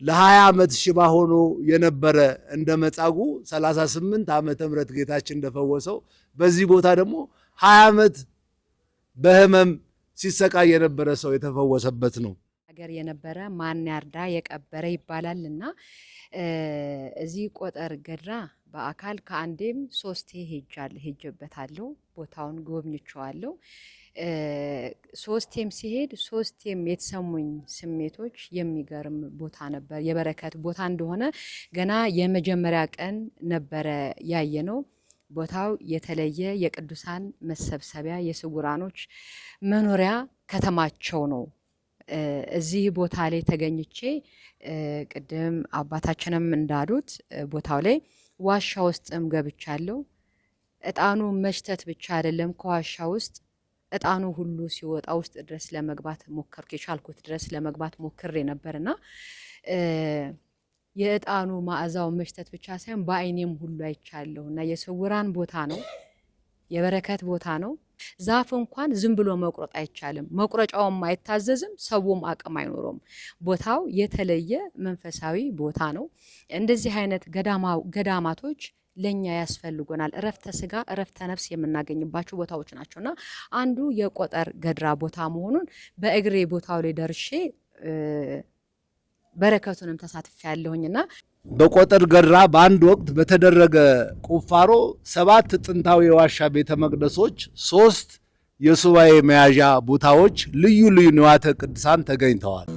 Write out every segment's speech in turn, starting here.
ለ20 ዓመት ሽባ ሆኖ የነበረ እንደ መጻጉዕ 38 ዓመተ ምህረት ጌታችን እንደፈወሰው በዚህ ቦታ ደግሞ 20 ዓመት በህመም ሲሰቃይ የነበረ ሰው የተፈወሰበት ነው። ሀገር የነበረ ማን ያርዳ የቀበረ ይባላልና እዚህ ቆጠር ገድራ በአካል ከአንዴም 3 ሄጄበታለሁ። ቦታውን ጎብኝቼዋለሁ። 3ቴም ሲሄድ 3ቴም የተሰሙኝ ስሜቶች የሚገርም ቦታ ነበር። የበረከት ቦታ እንደሆነ ገና የመጀመሪያ ቀን ነበረ ያየነው። ቦታው የተለየ የቅዱሳን መሰብሰቢያ የስውራኖች መኖሪያ ከተማቸው ነው። እዚህ ቦታ ላይ ተገኝቼ ቅድም አባታችንም እንዳሉት ቦታው ላይ ዋሻ ውስጥም ገብቻለሁ። እጣኑ መሽተት ብቻ አይደለም፣ ከዋሻ ውስጥ እጣኑ ሁሉ ሲወጣ ውስጥ ድረስ ለመግባት ሞከርኩ። የቻልኩት ድረስ ለመግባት ሞክሬ ነበርና የእጣኑ ማዕዛው መሽተት ብቻ ሳይሆን በአይኔም ሁሉ አይቻለሁና የስውራን ቦታ ነው፣ የበረከት ቦታ ነው። ዛፍ እንኳን ዝም ብሎ መቁረጥ አይቻልም። መቁረጫውም አይታዘዝም፣ ሰውም አቅም አይኖረውም። ቦታው የተለየ መንፈሳዊ ቦታ ነው። እንደዚህ አይነት ገዳማቶች ለኛ ያስፈልጎናል። እረፍተ ስጋ እረፍተ ነፍስ የምናገኝባቸው ቦታዎች ናቸውና አንዱ የቆጠር ገድራ ቦታ መሆኑን በእግሬ ቦታው ላይ ደርሼ በረከቱንም ተሳትፌያለሁኝና በቆጠር ገድራ በአንድ ወቅት በተደረገ ቁፋሮ 7 ጥንታዊ የዋሻ ቤተ መቅደሶች፣ 3 የሱባኤ መያዣ ቦታዎች፣ ልዩ ልዩ ንዋያተ ቅድሳን ተገኝተዋል።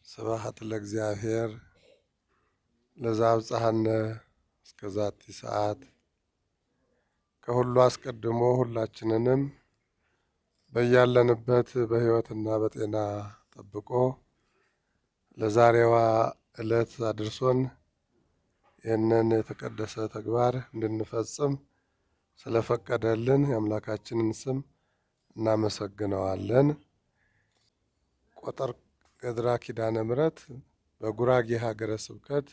ስብሐት ለእግዚአብሔር ለዘአብጽሐነ እስከዛቲ ሰዓት። ከሁሉ አስቀድሞ ሁላችንንም በያለንበት በሕይወትና በጤና ጠብቆ ለዛሬዋ ዕለት አድርሶን ይህንን የተቀደሰ ተግባር እንድንፈጽም ስለፈቀደልን የአምላካችንን ስም እናመሰግነዋለን። ቆጠር ገድራ ኪዳነ ምሕረት በጉራጌ ሀገረ ስብከት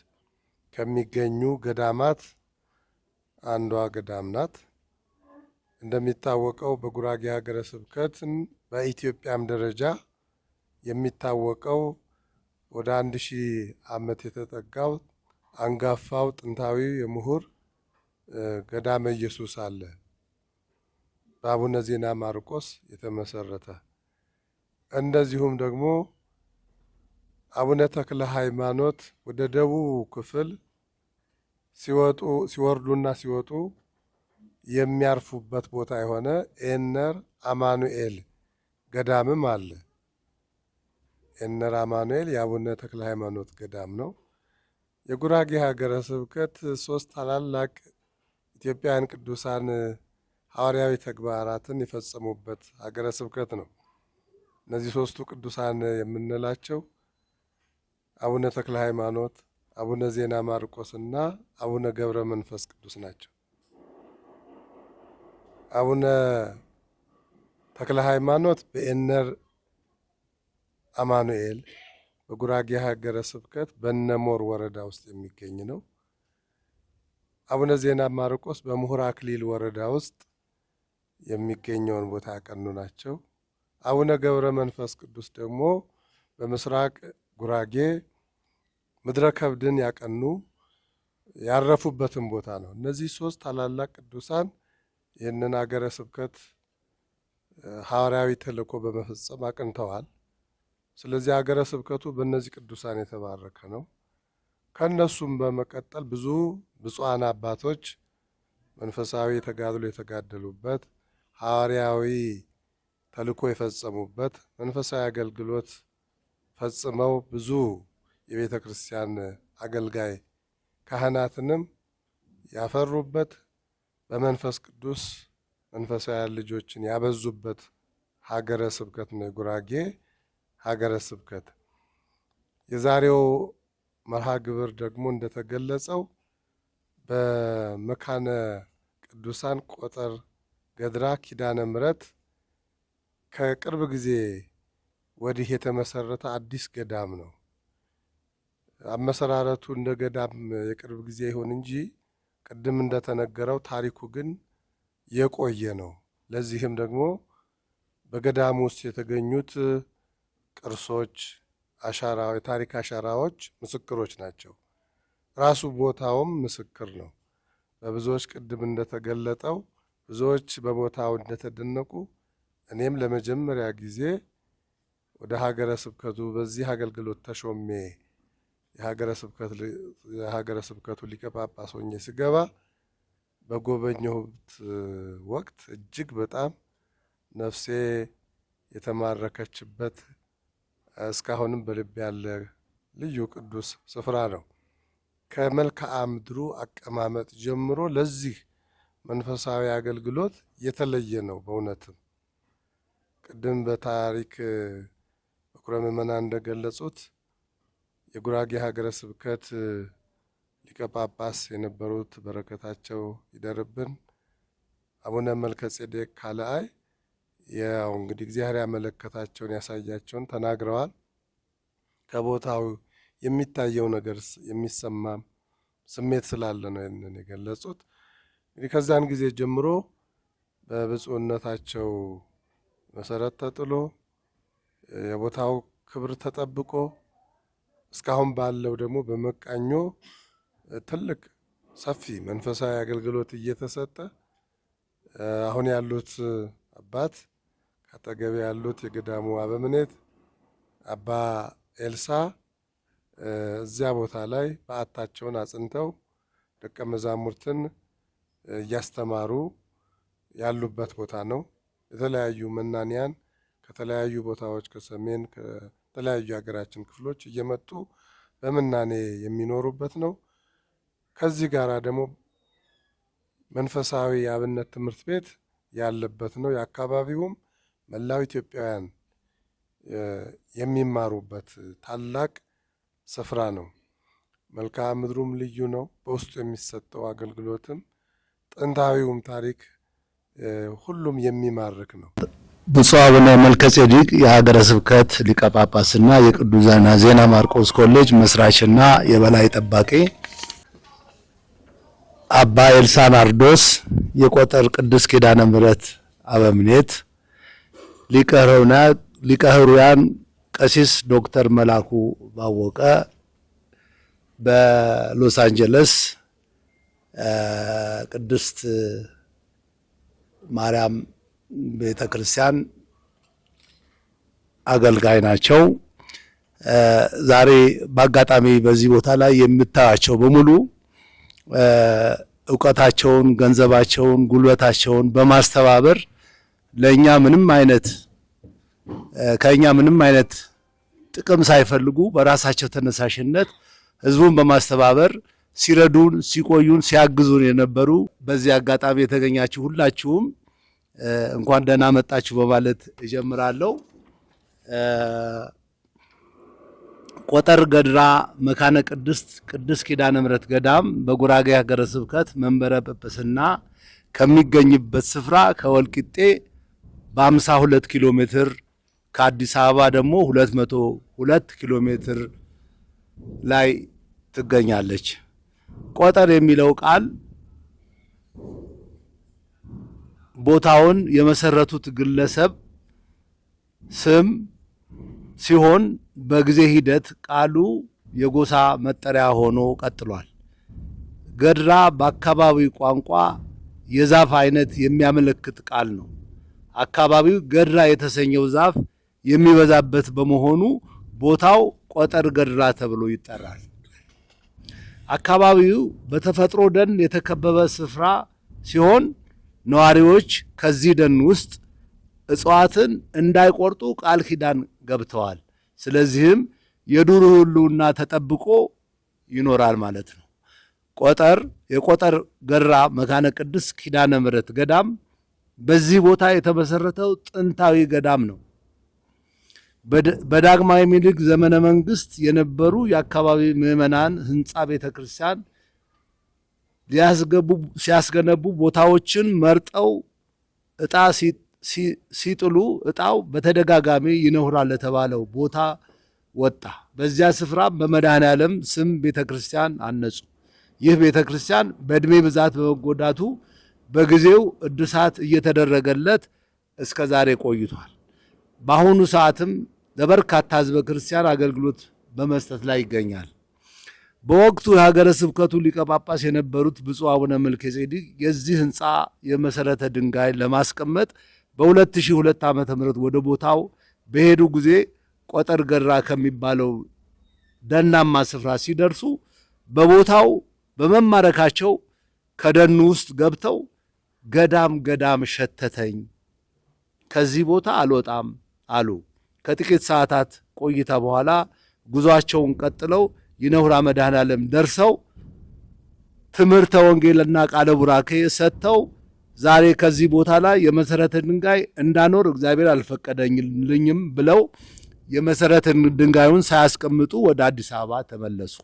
ከሚገኙ ገዳማት አንዷ ገዳም ናት። እንደሚታወቀው በጉራጌ ሀገረ ስብከትን በኢትዮጵያም ደረጃ የሚታወቀው ወደ 1000 ዓመት የተጠጋው አንጋፋው ጥንታዊ የምሁር ገዳመ ኢየሱስ አለ። በአቡነ ዜና ማርቆስ የተመሰረተ። እንደዚሁም ደግሞ አቡነ ተክለ ሃይማኖት ወደ ደቡብ ክፍል ሲወርዱና ሲወጡ የሚያርፉበት ቦታ የሆነ ኤነር አማኑኤል ገዳምም አለ። ኤነር አማኑኤል የአቡነ ተክለ ሃይማኖት ገዳም ነው። የጉራጌ ሀገረ ስብከት 3 ታላላቅ ኢትዮጵያውያን ቅዱሳን ሐዋርያዊ ተግባራትን የፈጸሙበት ሀገረ ስብከት ነው። እነዚህ 3ቱ ቅዱሳን የምንላቸው አቡነ ተክለ ሃይማኖት፣ አቡነ ዜና ማርቆስ እና አቡነ ገብረ መንፈስ ቅዱስ ናቸው። አቡነ ተክለ ሃይማኖት በኤነር አማኑኤል በጉራጌ ሀገረ ስብከት በነሞር ወረዳ ውስጥ የሚገኝ ነው። አቡነ ዜና ማርቆስ በምሁር አክሊል ወረዳ ውስጥ የሚገኘውን ቦታ ያቀኑ ናቸው። አቡነ ገብረ መንፈስ ቅዱስ ደግሞ በምስራቅ ጉራጌ ምድረ ከብድን ያቀኑ ያረፉበትን ቦታ ነው። እነዚህ 3 ታላላቅ ቅዱሳን ይህንን ሀገረ ስብከት ሐዋርያዊ ተልእኮ በመፈጸም አቅንተዋል። ስለዚህ ሀገረ ስብከቱ በእነዚህ ቅዱሳን የተባረከ ነው። ከነሱም በመቀጠል ብዙ ብፁዓን አባቶች መንፈሳዊ ተጋድሎ የተጋደሉበት፣ ሐዋርያዊ ተልእኮ የፈጸሙበት፣ መንፈሳዊ አገልግሎት ፈጽመው ብዙ የቤተ ክርስቲያን አገልጋይ ካህናትንም ያፈሩበት፣ በመንፈስ ቅዱስ መንፈሳውያን ልጆችን ያበዙበት ሀገረ ስብከት ነው የጉራጌ ሀገረ ስብከት። የዛሬው መርሃ ግብር ደግሞ እንደተገለጸው በመካነ ቅዱሳን ቆጠር ገድራ ኪዳነ ምሕረት ከቅርብ ጊዜ ወዲህ የተመሰረተ አዲስ ገዳም ነው። አመሰራረቱ እንደ ገዳም የቅርብ ጊዜ ይሁን እንጂ ቅድም እንደተነገረው ታሪኩ ግን የቆየ ነው። ለዚህም ደግሞ በገዳሙ ውስጥ የተገኙት ቅርሶች፣ የታሪክ አሻራዎች ምስክሮች ናቸው። ራሱ ቦታውም ምስክር ነው። በብዙዎች ቅድም እንደተገለጠው ብዙዎች በቦታው እንደተደነቁ እኔም ለመጀመሪያ ጊዜ ወደ ሀገረ ስብከቱ በዚህ አገልግሎት ተሾሜ የሀገረ ስብከቱ ሊቀ ጳጳስ ሆኜ ስገባ በጎበኘሁት ወቅት እጅግ በጣም ነፍሴ የተማረከችበት እስካሁንም በልብ ያለ ልዩ ቅዱስ ስፍራ ነው። ከመልክዓ ምድሩ አቀማመጥ ጀምሮ ለዚህ መንፈሳዊ አገልግሎት የተለየ ነው። በእውነትም ቅድም በታሪክ በኩረ ምዕመናን እንደገለጹት የጉራጌ ሀገረ ስብከት ሊቀ ጳጳስ የነበሩት በረከታቸው ይደርብን አቡነ መልከ ጼዴቅ ካልአይ ያው እንግዲህ እግዚአብሔር ያመለከታቸውን ያሳያቸውን ተናግረዋል። ከቦታው የሚታየው ነገር የሚሰማ ስሜት ስላለ ነው ይህንን የገለጹት። እንግዲህ ከዛን ጊዜ ጀምሮ በብፁዕነታቸው መሰረት ተጥሎ የቦታው ክብር ተጠብቆ እስካሁን ባለው ደግሞ በመቃኞ ትልቅ ሰፊ መንፈሳዊ አገልግሎት እየተሰጠ አሁን ያሉት አባት ካጠገቤ ያሉት የገዳሙ አበምኔት አባ ኤልሳ እዚያ ቦታ ላይ በዓታቸውን አጽንተው ደቀ መዛሙርትን እያስተማሩ ያሉበት ቦታ ነው። የተለያዩ መናንያን ከተለያዩ ቦታዎች ከሰሜን ከተለያዩ የሀገራችን ክፍሎች እየመጡ በምናኔ የሚኖሩበት ነው። ከዚህ ጋር ደግሞ መንፈሳዊ የአብነት ትምህርት ቤት ያለበት ነው። የአካባቢውም መላው ኢትዮጵያውያን የሚማሩበት ታላቅ ስፍራ ነው። መልክዓ ምድሩም ልዩ ነው። በውስጡ የሚሰጠው አገልግሎትም ጥንታዊውም ታሪክ ሁሉም የሚማርክ ነው። ብፁዕ አቡነ መልከ ጼዴቅ የሀገረ ስብከት ሊቀ ጳጳስና የቅዱስ ዜና ማርቆስ ኮሌጅ መስራችና የበላይ ጠባቂ፣ አባ ኤልሳ ናርዶስ የቆጠር ቅድስት ኪዳነ ምሕረት አበምኔት፣ ሊቀ ሕሩያን ቀሲስ ዶክተር መላኩ ባወቀ በሎስ አንጀለስ ቅድስት ማርያም ቤተክርስቲያን አገልጋይ ናቸው። ዛሬ በአጋጣሚ በዚህ ቦታ ላይ የምታያቸው በሙሉ ዕውቀታቸውን፣ ገንዘባቸውን፣ ጉልበታቸውን በማስተባበር ለኛ ከኛ ምንም አይነት ጥቅም ሳይፈልጉ በራሳቸው ተነሳሽነት ህዝቡን በማስተባበር ሲረዱን፣ ሲቆዩን፣ ሲያግዙን የነበሩ በዚህ አጋጣሚ የተገኛችሁ ሁላችሁም እንኳን ደህና መጣችሁ በማለት እጀምራለሁ። ቆጠር ገድራ መካነ ቅድስት ኪዳነ ምሕረት ገዳም በጉራጌ ሀገረ ስብከት መንበረ ጵጵስና ከሚገኝበት ስፍራ ከወልቂጤ በ52 ኪሎ ሜትር ከአዲስ አበባ ደግሞ 202 ኪሎ ሜትር ላይ ትገኛለች። ቆጠር የሚለው ቃል ቦታውን የመሰረቱት ግለሰብ ስም ሲሆን በጊዜ ሂደት ቃሉ የጎሳ መጠሪያ ሆኖ ቀጥሏል። ገድራ በአካባቢው ቋንቋ የዛፍ አይነት የሚያመለክት ቃል ነው። አካባቢው ገድራ የተሰኘው ዛፍ የሚበዛበት በመሆኑ ቦታው ቆጠር ገድራ ተብሎ ይጠራል። አካባቢው በተፈጥሮ ደን የተከበበ ስፍራ ሲሆን ነዋሪዎች ከዚህ ደን ውስጥ እጽዋትን እንዳይቆርጡ ቃል ኪዳን ገብተዋል። ስለዚህም የዱር ሕልውና ተጠብቆ ይኖራል ማለት ነው። የቆጠር ገድራ መካነ ቅድስት ኪዳነ ምሕረት ገዳም በዚህ ቦታ የተመሰረተው ጥንታዊ ገዳም ነው። በዳግማዊ ምኒልክ ዘመነ መንግስት የነበሩ የአካባቢ ምዕመናን ህንፃ ቤተክርስቲያን ሲያስገነቡ ቦታዎችን መርጠው እጣ ሲጥሉ እጣው በተደጋጋሚ ይነሁራል ለተባለው ቦታ ወጣ። በዚያ ስፍራ በመድኃኔዓለም ስም ቤተክርስቲያን አነጹ። ይህ ቤተ ክርስቲያን በእድሜ ብዛት በመጎዳቱ በጊዜው እድሳት እየተደረገለት እስከ ዛሬ ቆይቷል። በአሁኑ ሰዓትም ለበርካታ ህዝበ ክርስቲያን አገልግሎት በመስጠት ላይ ይገኛል። በወቅቱ የሀገረ ስብከቱ ሊቀ ጳጳስ የነበሩት ብፁዕ አቡነ መልከጼዴቅ የዚህ ህንፃ የመሰረተ ድንጋይ ለማስቀመጥ በ2002 ዓ.ም ወደ ቦታው በሄዱ ጊዜ ቆጠር ገራ ከሚባለው ደናማ ስፍራ ሲደርሱ በቦታው በመማረካቸው ከደኑ ውስጥ ገብተው ገዳም ገዳም ሸተተኝ፣ ከዚህ ቦታ አልወጣም አሉ። ከጥቂት ሰዓታት ቆይታ በኋላ ጉዟቸውን ቀጥለው ይነሁራ መድኃኔዓለም ደርሰው ትምህርተ ወንጌልና ቃለ ቡራኬ ሰጥተው ዛሬ ከዚህ ቦታ ላይ የመሰረተ ድንጋይ እንዳኖር እግዚአብሔር አልፈቀደልኝም ብለው የመሰረተ ድንጋዩን ሳያስቀምጡ ወደ አዲስ አበባ ተመለሱ።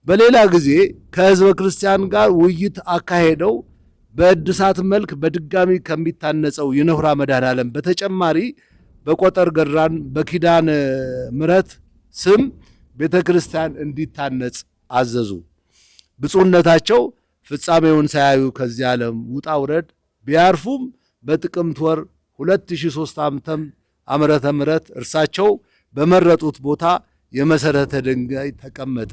በሌላ ጊዜ ከህዝበ ክርስቲያን ጋር ውይይት አካሄደው በእድሳት መልክ በድጋሚ ከሚታነጸው ይነሁራ መድኃኔዓለም በተጨማሪ በቆጠር ገራን በኪዳነ ምሕረት ስም ቤተ ክርስቲያን እንዲታነጽ አዘዙ። ብፁዕነታቸው ፍጻሜውን ሳያዩ ከዚህ ዓለም ውጣ ውረድ ቢያርፉም በጥቅምት ወር 2003 ዓመተ ምህረት እርሳቸው በመረጡት ቦታ የመሰረተ ድንጋይ ተቀመጠ።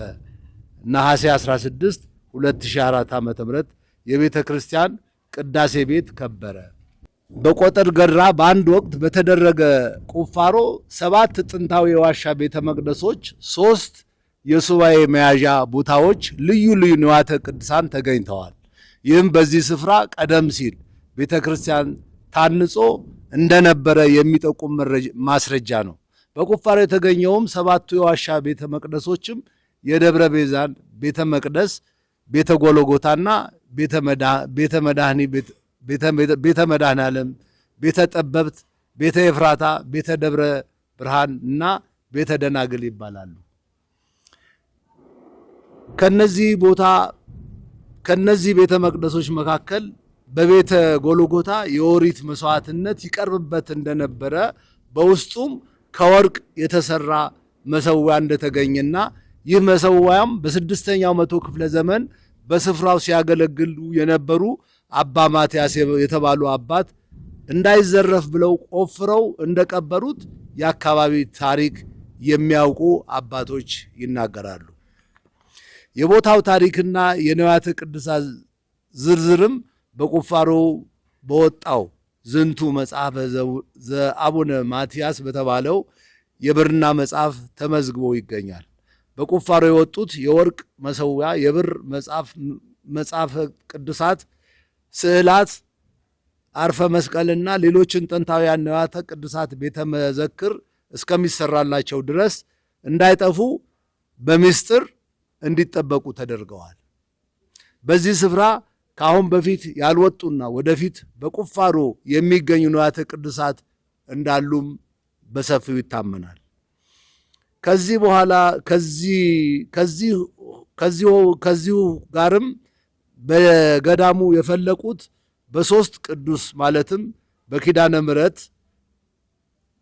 ነሐሴ 16 2004 ዓመተ ምህረት የቤተ ክርስቲያን ቅዳሴ ቤት ከበረ። በቆጠር ገራ በአንድ ወቅት በተደረገ ቁፋሮ 7 ጥንታዊ የዋሻ ቤተ መቅደሶች፣ 3 የሱባኤ መያዣ ቦታዎች፣ ልዩ ልዩ ንዋያተ ቅድሳን ተገኝተዋል። ይህም በዚህ ስፍራ ቀደም ሲል ቤተ ክርስቲያን ታንጾ እንደነበረ የሚጠቁም ማስረጃ ነው። በቁፋሮ የተገኘውም 7ቱ የዋሻ ቤተ መቅደሶችም የደብረ ቤዛን ቤተ መቅደስ፣ ቤተ ጎልጎታና ቤተ መድኃኔዓለም፣ ቤተ ጠበብት፣ ቤተ ኤፍራታ፣ ቤተ ደብረ ብርሃን እና ቤተ ደናግል ይባላሉ። ከነዚህ ቤተ መቅደሶች መካከል በቤተ ጎልጎታ የኦሪት መስዋዕትነት ይቀርብበት እንደነበረ በውስጡም ከወርቅ የተሰራ መሰዊያ እንደተገኘና ይህ መሰዊያም በ6ኛው መቶ ክፍለ ዘመን በስፍራው ሲያገለግሉ የነበሩ አባ ማትያስ የተባሉ አባት እንዳይዘረፍ ብለው ቆፍረው እንደቀበሩት የአካባቢ ታሪክ የሚያውቁ አባቶች ይናገራሉ። የቦታው ታሪክና የንዋያተ ቅድሳት ዝርዝርም በቁፋሮ በወጣው ዝንቱ መጽሐፈ ዘአቡነ ማትያስ በተባለው የብርና መጽሐፍ ተመዝግቦ ይገኛል። በቁፋሮ የወጡት የወርቅ መሰዊያ፣ የብር መጽሐፈ ቅዱሳት፣ ስዕላት፣ አርፈ መስቀልና ሌሎችን ጥንታውያን ንዋያተ ቅድሳት ቤተ መዘክር እስከሚሰራላቸው ድረስ እንዳይጠፉ በምስጢር እንዲጠበቁ ተደርገዋል። በዚህ ስፍራ ከአሁን በፊት ያልወጡና ወደፊት በቁፋሮ የሚገኙ ንዋያተ ቅድሳት እንዳሉም በሰፊው ይታመናል። ከዚህ በኋላ ከዚሁ ጋርም በገዳሙ የፈለቁት በ3 ቅዱስ ማለትም በኪዳነ ምሕረት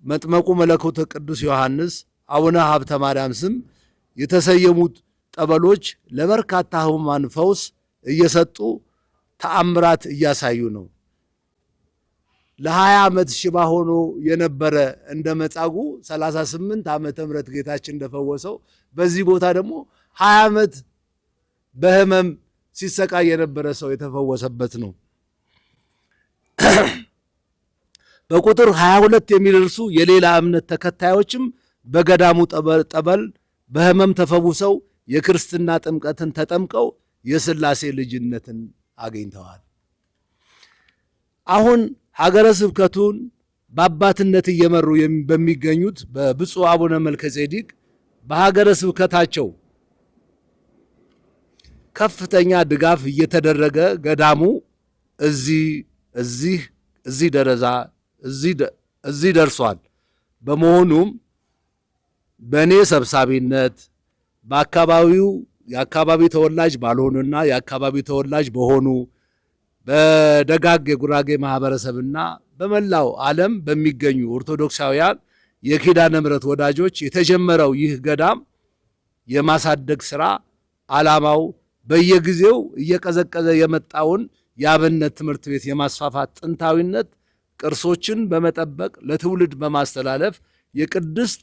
መጥመቁ መለኮተ ቅዱስ ዮሐንስ፣ አቡነ ሀብተ ማርያም ስም የተሰየሙት ጠበሎች ለበርካታ ሕሙማን ፈውስ እየሰጡ ተአምራት እያሳዩ ነው። ለ20 ዓመት ሽባ ሆኖ የነበረ እንደ መጻጉዕ 38 ዓመተ ምህረት ጌታችን እንደፈወሰው በዚህ ቦታ ደግሞ 20 ዓመት በህመም ሲሰቃይ የነበረ ሰው የተፈወሰበት ነው። በቁጥር 22 የሚደርሱ የሌላ እምነት ተከታዮችም በገዳሙ ጠበል በህመም ተፈውሰው የክርስትና ጥምቀትን ተጠምቀው የሥላሴ ልጅነትን አግኝተዋል። አሁን ሀገረ ስብከቱን በአባትነት እየመሩ በሚገኙት በብፁዕ አቡነ መልከጼዴቅ በሀገረ ስብከታቸው ከፍተኛ ድጋፍ እየተደረገ ገዳሙ እዚህ ደርሷል። በመሆኑም በእኔ ሰብሳቢነት የአካባቢ ተወላጅ ባልሆኑና የአካባቢ ተወላጅ በሆኑ በደጋግ የጉራጌ ማህበረሰብና በመላው ዓለም በሚገኙ ኦርቶዶክሳውያን የኪዳነ ምሕረት ወዳጆች የተጀመረው ይህ ገዳም የማሳደግ ሥራ ዓላማው በየጊዜው እየቀዘቀዘ የመጣውን የአብነት ትምህርት ቤት የማስፋፋት ጥንታዊነት ቅርሶችን በመጠበቅ ለትውልድ በማስተላለፍ የቅድስት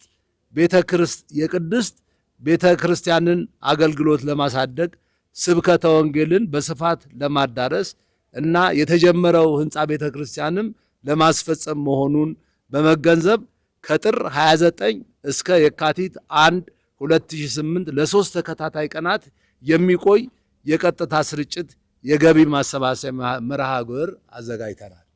ቤተ ክርስቲያንን አገልግሎት ለማሳደግ ስብከተ ወንጌልን በስፋት ለማዳረስ እና የተጀመረው ህንፃ ቤተ ክርስቲያንም ለማስፈጸም መሆኑን በመገንዘብ ከጥር 29 እስከ የካቲት 1 2008 ለ3 ተከታታይ ቀናት የሚቆይ የቀጥታ ስርጭት የገቢ ማሰባሰቢያ መርሃ ግብር አዘጋጅተናል።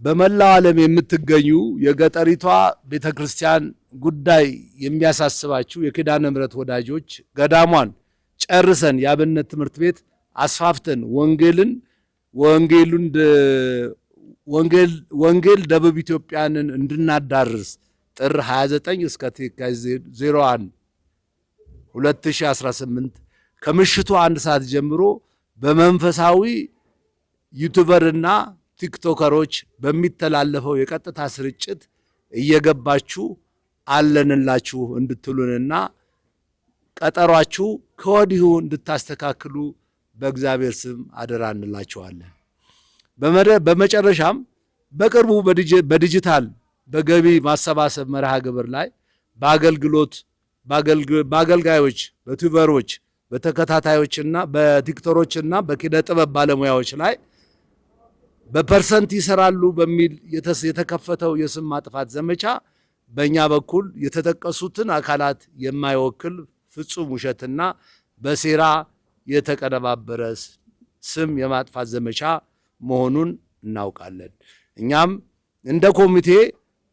በመላው ዓለም የምትገኙ የገጠሪቷ ቤተክርስቲያን ጉዳይ የሚያሳስባችሁ የኪዳነ ምሕረት ወዳጆች ገዳሟን ጨርሰን የአብነት ትምህርት ቤት አስፋፍተን ወንጌል ደቡብ ኢትዮጵያንን እንድናዳርስ ጥር 29 እስከ 01 2018 ከምሽቱ 1 ሰዓት ጀምሮ በመንፈሳዊ ዩቲዩበርና ቲክቶከሮች በሚተላለፈው የቀጥታ ስርጭት እየገባችሁ አለንላችሁ እንድትሉንና ቀጠሯችሁ ከወዲሁ እንድታስተካክሉ በእግዚአብሔር ስም አደራ እንላችኋለን። በመጨረሻም በቅርቡ በዲጂታል በገቢ ማሰባሰብ መርሃ ግብር ላይ በአገልጋዮች፣ በዩቲዩበሮች፣ በተከታታዮችና በቲክቶከሮችና በኪነ ጥበብ ባለሙያዎች ላይ በፐርሰንት ይሰራሉ በሚል የተከፈተው የስም ማጥፋት ዘመቻ በእኛ በኩል የተጠቀሱትን አካላት የማይወክል ፍጹም ውሸትና በሴራ የተቀነባበረ ስም የማጥፋት ዘመቻ መሆኑን እናውቃለን። እኛም እንደ ኮሚቴ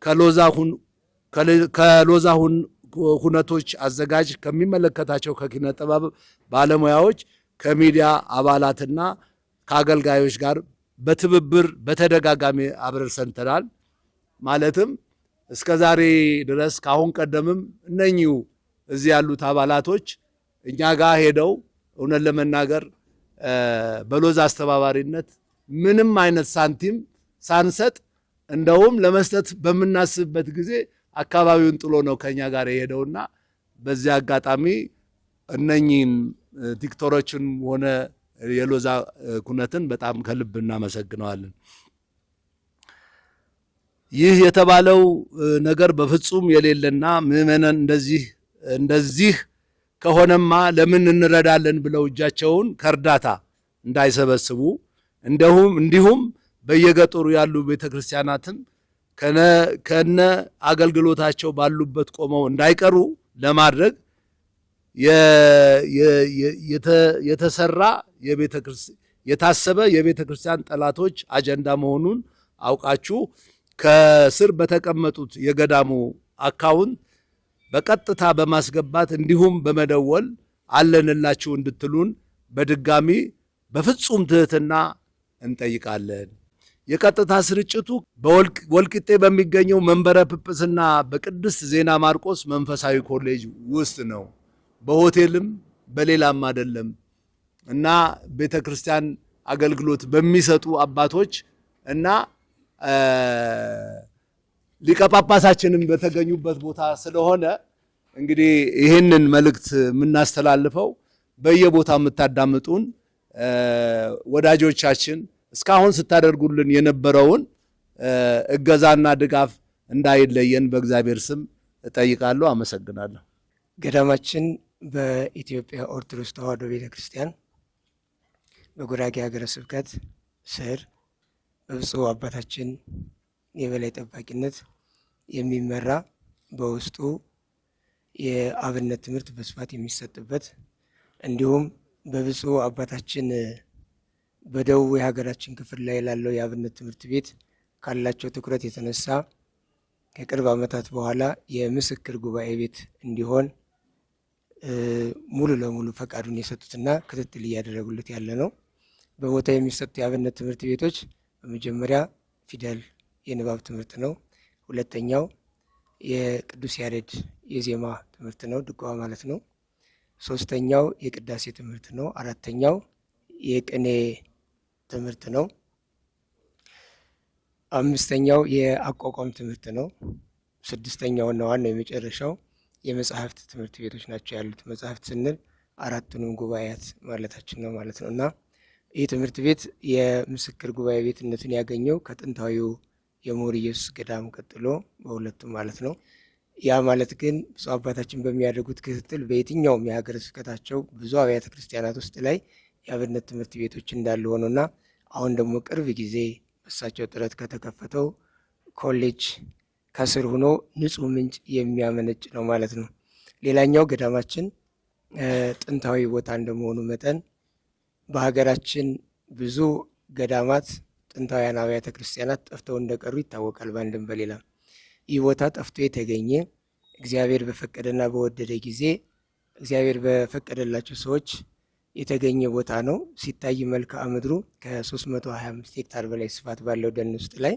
ከሎዛ ሁነቶች አዘጋጅ ከሚመለከታቸው ከኪነ ጥበብ ባለሙያዎች ከሚዲያ አባላትና ከአገልጋዮች ጋር በትብብር በተደጋጋሚ አብረን ሰርተናል። ማለትም እስከ ዛሬ ድረስ ካሁን ቀደምም እነኚሁ እዚህ ያሉት አባላቶች እኛ ጋር ሄደው እውነት ለመናገር በሎዛ አስተባባሪነት ምንም አይነት ሳንቲም ሳንሰጥ እንደውም ለመስጠት በምናስብበት ጊዜ አካባቢውን ጥሎ ነው ከኛ ጋር የሄደውና በዚህ አጋጣሚ እነኚህን ቲክቶከሮችን ሆነ የሎዛ ኩነትን በጣም ከልብ እናመሰግነዋለን። ይህ የተባለው ነገር በፍጹም የሌለና ምዕመናን እንደዚህ ከሆነማ ለምን እንረዳለን ብለው እጃቸውን ከእርዳታ እንዳይሰበስቡ እንዲሁም በየገጠሩ ያሉ ቤተክርስቲያናትም ከነ አገልግሎታቸው ባሉበት ቆመው እንዳይቀሩ ለማድረግ የታሰበ የቤተክርስቲያን ጠላቶች አጀንዳ መሆኑን አውቃችሁ ከስር በተቀመጡት የገዳሙ አካውንት በቀጥታ በማስገባት እንዲሁም በመደወል አለንላችሁ እንድትሉን በድጋሚ በፍጹም ትህትና እንጠይቃለን። የቀጥታ ስርጭቱ በወልቂጤ በሚገኘው መንበረ ጵጵስና በቅድስት ዜና ማርቆስ መንፈሳዊ ኮሌጅ ውስጥ ነው። በሆቴልም በሌላም አይደለም እና ቤተክርስቲያን አገልግሎት በሚሰጡ አባቶች እና ሊቀ ጳጳሳችንም በተገኙበት ቦታ ስለሆነ እንግዲህ ይህንን መልእክት የምናስተላልፈው በየቦታው የምታዳምጡን ወዳጆቻችን እስካሁን ስታደርጉልን የነበረውን እገዛና ድጋፍ እንዳይለየን በእግዚአብሔር ስም እጠይቃለሁ። አመሰግናለሁ። ገዳማችን በኢትዮጵያ ኦርቶዶክስ ተዋሕዶ ቤተክርስቲያን በጉራጌ ሀገረ ስብከት ስር በብፁዕ አባታችን የበላይ ጠባቂነት የሚመራ በውስጡ የአብነት ትምህርት በስፋት የሚሰጥበት እንዲሁም በብፁዕ አባታችን በደቡብ የሀገራችን ክፍል ላይ ላለው የአብነት ትምህርት ቤት ካላቸው ትኩረት የተነሳ ከቅርብ ዓመታት በኋላ የምስክር ጉባኤ ቤት እንዲሆን ሙሉ ለሙሉ ፈቃዱን የሰጡትና ክትትል እያደረጉለት ያለ ነው። በቦታ የሚሰጡ የአብነት ትምህርት ቤቶች በመጀመሪያ ፊደል የንባብ ትምህርት ነው። ሁለተኛው የቅዱስ ያሬድ የዜማ ትምህርት ነው፣ ድጓ ማለት ነው። ሶስተኛው የቅዳሴ ትምህርት ነው። አራተኛው የቅኔ ትምህርት ነው። 5ኛው የአቋቋም ትምህርት ነው። 6ኛውና ዋናው የመጨረሻው የመጽሐፍት ትምህርት ቤቶች ናቸው ያሉት። መጽሐፍት ስንል 4ቱንም ጉባኤያት ማለታችን ነው ማለት ነው። እና ይህ ትምህርት ቤት የምስክር ጉባኤ ቤትነቱን ያገኘው ከጥንታዊው የምሁር ኢየሱስ ገዳም ቀጥሎ በሁለቱም ማለት ነው። ያ ማለት ግን ብፁዕ አባታችን በሚያደርጉት ክትትል በየትኛውም የሀገረ ስብከታቸው ብዙ አብያተ ክርስቲያናት ውስጥ ላይ የአብነት ትምህርት ቤቶች እንዳሉ ሆኖና አሁን ደግሞ ቅርብ ጊዜ እሳቸው ጥረት ከተከፈተው ኮሌጅ ከስር ሆኖ ንጹህ ምንጭ የሚያመነጭ ነው ማለት ነው። ሌላኛው ገዳማችን ጥንታዊ ቦታ እንደመሆኑ መጠን በሀገራችን ብዙ ገዳማት ጥንታውያን አብያተ ክርስቲያናት ጠፍተው እንደቀሩ ይታወቃል። በአንድም በሌላ ይህ ቦታ ጠፍቶ የተገኘ እግዚአብሔር በፈቀደና በወደደ ጊዜ እግዚአብሔር በፈቀደላቸው ሰዎች የተገኘ ቦታ ነው። ሲታይ መልክዓ ምድሩ ከ325 ሄክታር በላይ ስፋት ባለው ደን ውስጥ ላይ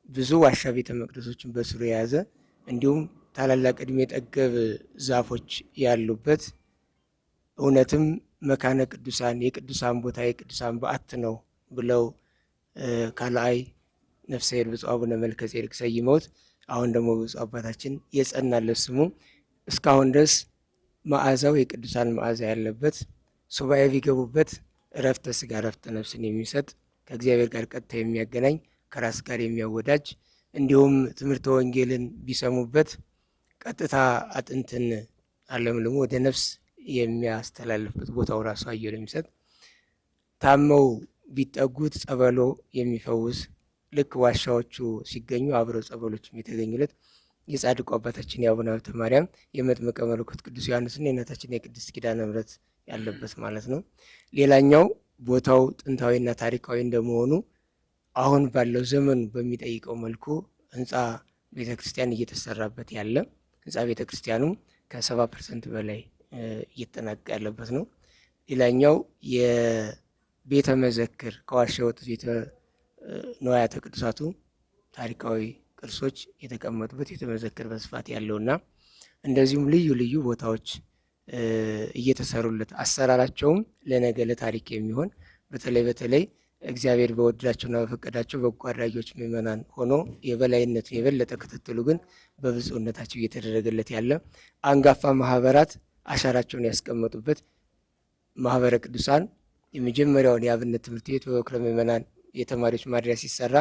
ብዙ ዋሻ ቤተ መቅደሶችን በስሩ የያዘ እንዲሁም ታላላቅ ዕድሜ ጠገብ ዛፎች ያሉበት እውነትም መካነ ቅዱሳን የቅዱሳን ቦታ የቅዱሳን በዓት ነው ብለው ካልአይ ነፍሰ ኄር ብፁዕ አቡነ መልከ ጼዴቅ ሰይመውት አሁን ደግሞ ብፁዕ አባታችን የጸናለት ስሙ እስካሁን ድረስ መዓዛው የቅዱሳን መዓዛ ያለበት ሱባኤ ቢገቡበት እረፍተ ስጋ እረፍተ ነፍስን የሚሰጥ ከእግዚአብሔር ጋር ቀጥታ የሚያገናኝ ከራስ ጋር የሚያወዳጅ እንዲሁም ትምህርተ ወንጌልን ቢሰሙበት ቀጥታ አጥንትን አለምልሞ ወደ ነፍስ የሚያስተላልፍበት ቦታው ራሱ አየር የሚሰጥ ታመው ቢጠጉት ጸበሎ የሚፈውስ ልክ ዋሻዎቹ ሲገኙ አብረው ጸበሎችም የተገኙለት የጻድቁ አባታችን የአቡነ ሀብተ ማርያም የመጥምቀ መለኮት ቅዱስ ዮሐንስና የእናታችን የቅድስት ኪዳነ ምሕረት ያለበት ማለት ነው። ሌላኛው ቦታው ጥንታዊና ታሪካዊ እንደመሆኑ አሁን ባለው ዘመኑ በሚጠይቀው መልኩ ህንፃ ቤተክርስቲያን እየተሰራበት ያለ ህንፃ ቤተክርስቲያኑም ከ70% በላይ እየተጠናቀቀ ያለበት ነው። ሌላኛው የቤተ መዘክር ከዋሻ የወጡት ቤተ ንዋያተ ቅዱሳቱ ታሪካዊ ቅርሶች የተቀመጡበት ቤተ መዘክር በስፋት ያለውና እንደዚሁም ልዩ ልዩ ቦታዎች እየተሰሩለት አሰራራቸውም ለነገ ለታሪክ የሚሆን በተለይ እግዚአብሔር በወደዳቸውና በፈቀዳቸው በጎ አድራጊዎች ምዕመናን ሆኖ የበላይነቱ የበለጠ ክትትሉ ግን በብፁዕነታቸው እየተደረገለት ያለ አንጋፋ ማህበራት አሻራቸውን ያስቀመጡበት ማህበረ ቅዱሳን የመጀመሪያውን የአብነት ትምህርት ቤት በበኩረ ምዕመናን የተማሪዎች ማደሪያ ሲሰራ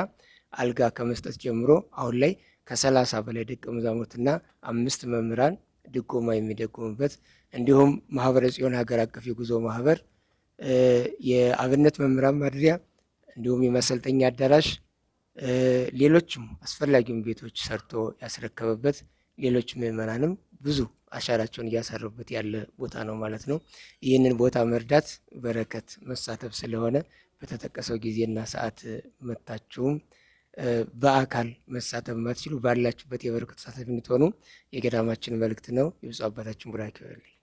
አልጋ ከመስጠት ጀምሮ አሁን ላይ ከ30 በላይ ደቀ መዛሙርትና 5 መምህራን ድጎማ የሚደጎሙበት እንዲሁም ማህበረ ጽዮን ሀገር አቀፍ የጉዞ ማህበር የአብነት መምህራን ማደሪያ እንዲሁም የማሰልጠኛ አዳራሽ ሌሎችም አስፈላጊውን ቤቶች ሰርቶ ያስረከበበት ሌሎች ምዕመናንም ብዙ አሻራቸውን እያሳረፉበት ያለ ቦታ ነው ማለት ነው። ይህንን ቦታ መርዳት በረከት መሳተፍ ስለሆነ በተጠቀሰው ጊዜና ሰዓት መታችሁም በአካል መሳተፍ ማትችሉ ባላችሁበት የበረከቱ ተሳታፊ እንድትሆኑ የገዳማችን መልእክት ነው። የብፁዕ አባታችን ቡራኬ ይሁንልኝ።